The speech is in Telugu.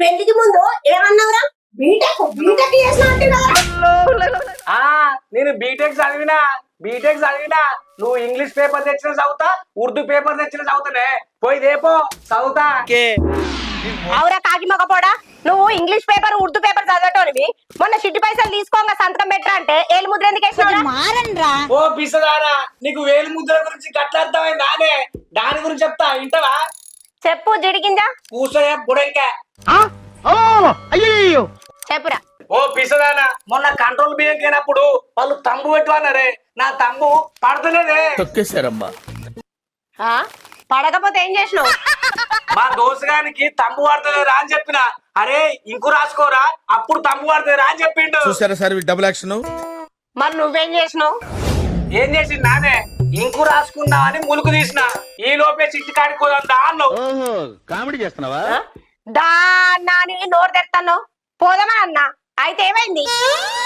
పెళ్లికి ముందు ఏమన్నావురా? బీటెక్ బీటెక్ చేసిన ఆ నేను బీటెక్ చదివినా నువ్వు ఇంగ్లీష్ పేపర్ తెచ్చిన చదువుతా ఉర్దూ పేపర్ తెచ్చిన చదువుతానే పోయి దేపో చదువుతా అవురా కాకి మగపోడా, నువ్వు ఇంగ్లీష్ పేపర్ ఉర్దూ పేపర్ చదవటోనివి. మొన్న చిట్టి పైసలు తీసుకోగా సంతకం పెట్టరా అంటే ఏలు ముద్ర ఎందుకు వేసినావురా? ఓ పిసదారా, నీకు వేలు ముద్ర గురించి గట్ల అర్థమైంది నానే. దాని గురించి చెప్తా ఇంటవా? చెప్పు జిడిగింజా. కూసోయే బుడంక. చెప్పురా. ఓ పిసదానా, మొన్న కంట్రోల్ బియ్యం అయినప్పుడు వాళ్ళు తంబు పెట్టువన్నారే, నా తంబు పడతలేదే. తొక్కేశారమ్మా. ఆ పడకపోతే ఏం చేసినావు? మా దోసగానికి తంబు పడతలేరా అని చెప్పిన. అరే ఇంకు రాసుకోరా అప్పుడు తంబు పడతలేరా అని చెప్పిండు. చూసారా సార్ డబుల్ యాక్షన్. మరి నువ్వేం చేసినావు? ఏం చేసింది నానే, ఇంకు రాసుకుందామని ములుకు తీసిన. ఈ లోపే చిట్టి కాడిపోదా అన్నావు. కామెడీ చేస్తున్నావా? దా నాని నోరు తెస్తాను పోదామా అన్న. అయితే ఏమైంది?